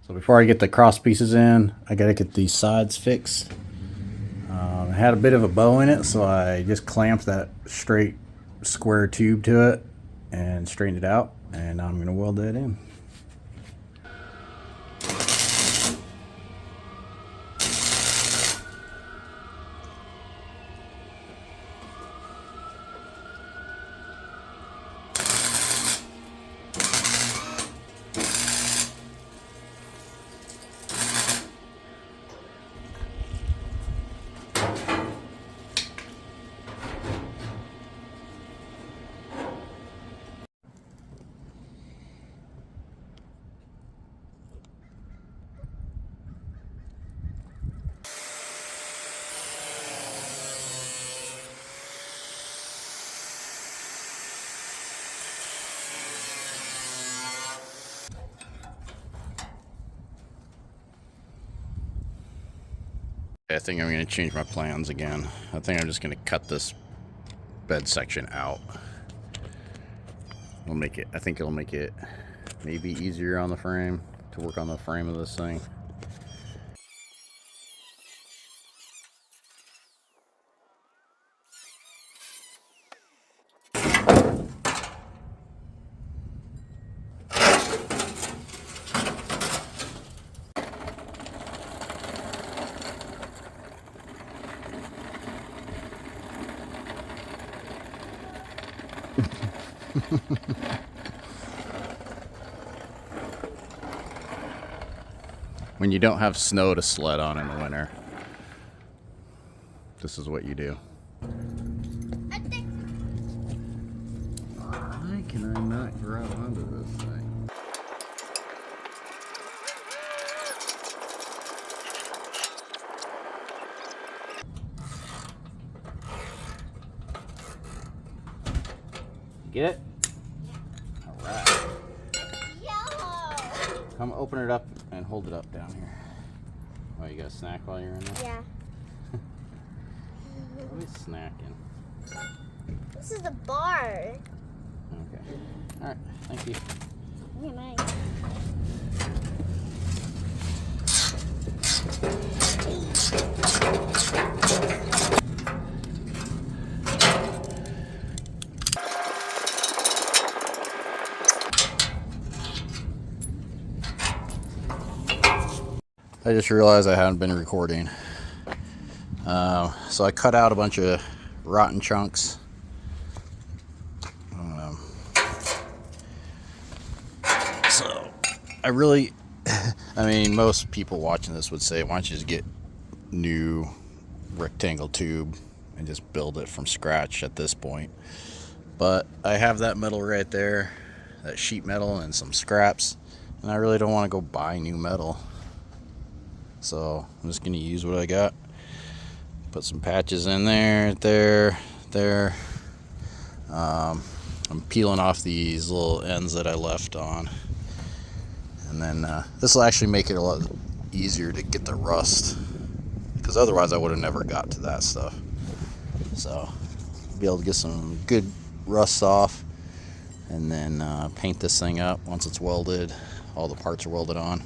So before I get the cross pieces in, I gotta get these sides fixed. It had a bit of a bow in it, so I just clamped that straight square tube to it and straightened it out, and now I'm gonna weld that in. I think I'm going to change my plans again. I think I'm just going to cut this bed section out. I think it'll make it maybe easier on the frame, to work on the frame of this thing. When you don't have snow to sled on in the winter, this is what you do. Why can I not grab onto this thing? Get it? Alright. Come open it up and hold it up down here. Oh, you got a snack while you're in there? Yeah. What are you snacking? This is the bar. Okay. Alright, thank you. Okay, mine. I just realized I hadn't been recording. So I cut out a bunch of rotten chunks. So I really, I mean, most people watching this would say, why don't you just get new rectangle tube and just build it from scratch at this point. But I have that metal right there, that sheet metal and some scraps, and I really don't want to go buy new metal. So I'm just gonna use what I got. Put some patches in there. I'm peeling off these little ends that I left on, and then this will actually make it a lot easier to get the rust, because otherwise I would have never got to that stuff. So be able to get some good rust off, and then paint this thing up once it's welded. All the parts are welded on.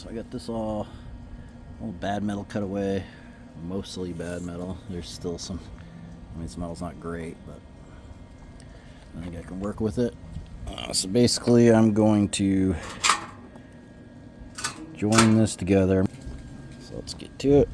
So I got this all bad metal cut away, mostly bad metal. There's still some, I mean, this metal's not great, but I think I can work with it. So basically I'm going to join this together. So let's get to it.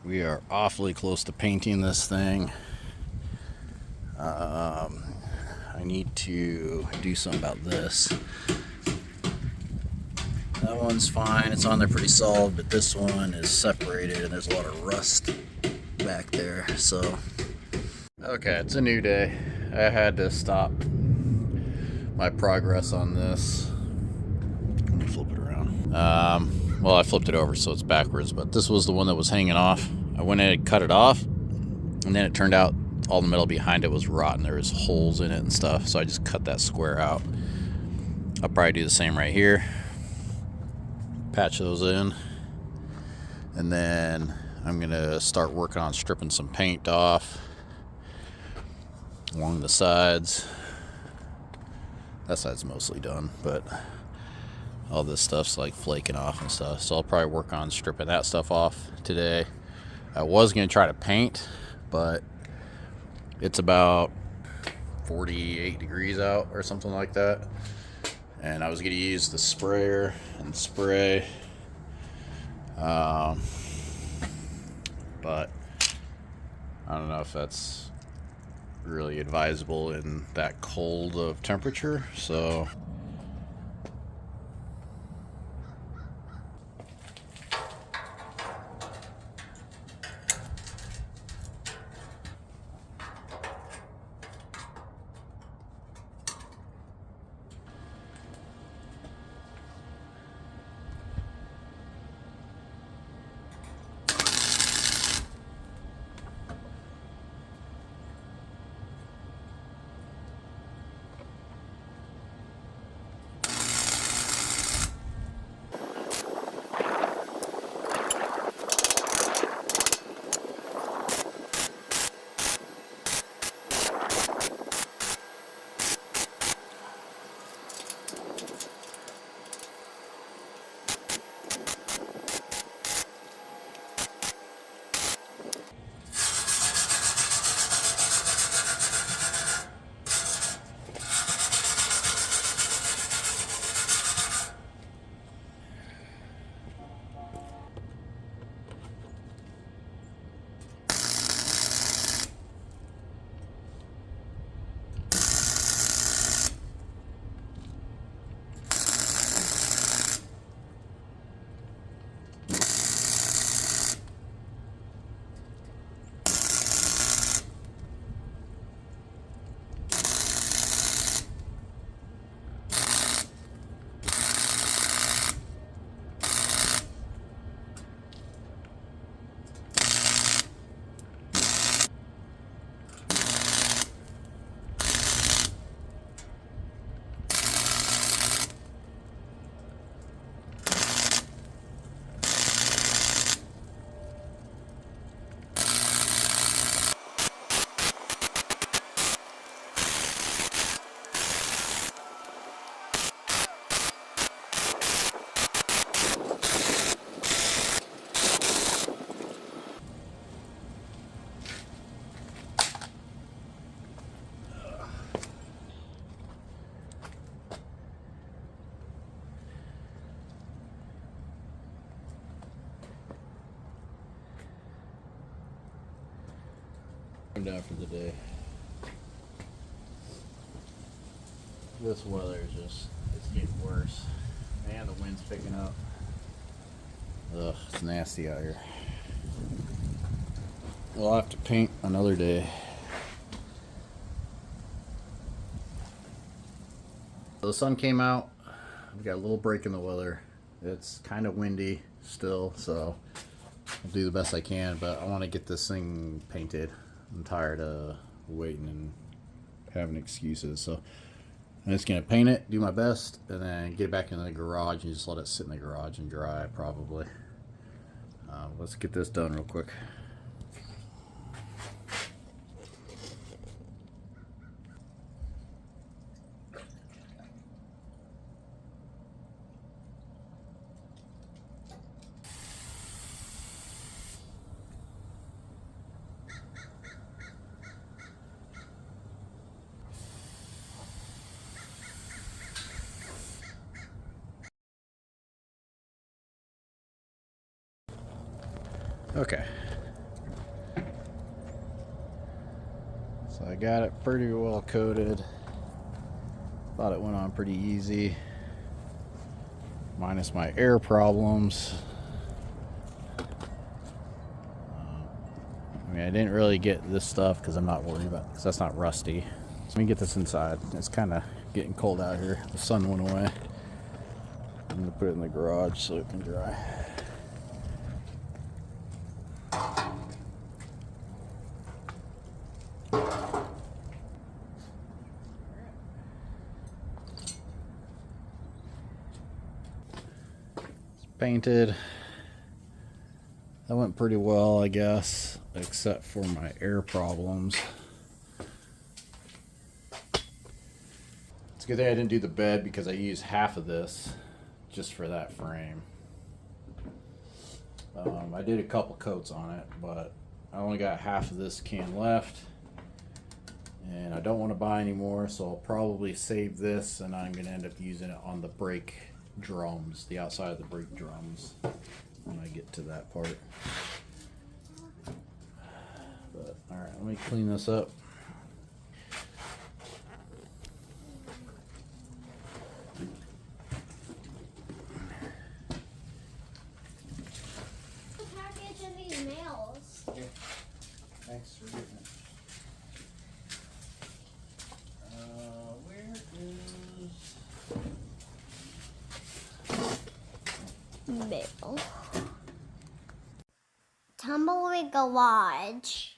We are awfully close to painting this thing. I need to do something about this. That one's fine, it's on there pretty solid, but this one is separated and there's a lot of rust back there. So Okay, it's a new day. I had to stop my progress on this. Let me flip it around. Well, I flipped it over so it's backwards, but this was the one that was hanging off. I went in and cut it off, and then it turned out all the metal behind it was rotten. There was holes in it and stuff, so I just cut that square out. I'll probably do the same right here. Patch those in, and then I'm gonna start working on stripping some paint off along the sides. That side's mostly done, but all this stuff's like flaking off and stuff, so I'll probably work on stripping that stuff off today. I was gonna try to paint, but it's about 48 degrees out or something like that, and I was gonna use the sprayer and spray, but I don't know if that's really advisable in that cold of temperature, so I'm done for the day. This weather is it's getting worse. And the wind's picking up. Ugh, it's nasty out here. We'll have to paint another day. The sun came out. We got a little break in the weather. It's kind of windy still, so I'll do the best I can, but I want to get this thing painted. I'm tired of waiting and having excuses, so I'm just gonna paint it, do my best, and then get it back in the garage and just let it sit in the garage and dry probably. Let's get this done real quick. Okay. So I got it pretty well coated. Thought it went on pretty easy. Minus my air problems. I mean, I I didn't really get this stuff because I'm not worried about it because that's not rusty. So let me get this inside. It's kind of getting cold out here. The sun went away. I'm going to put it in the garage so it can dry. It's painted. That went pretty well, I guess, except for my air problems. It's a good thing I didn't do the bed because I used half of this just for that frame. I did a couple coats on it, but I only got half of this can left. And I don't want to buy any more, so I'll probably save this, and I'm going to end up using it on the brake drums, the outside of the brake drums, when I get to that part. But alright, let me clean this up. The package of these mails. Yeah. Thanks for getting it. Where is Mail. Tumbleweed Garage.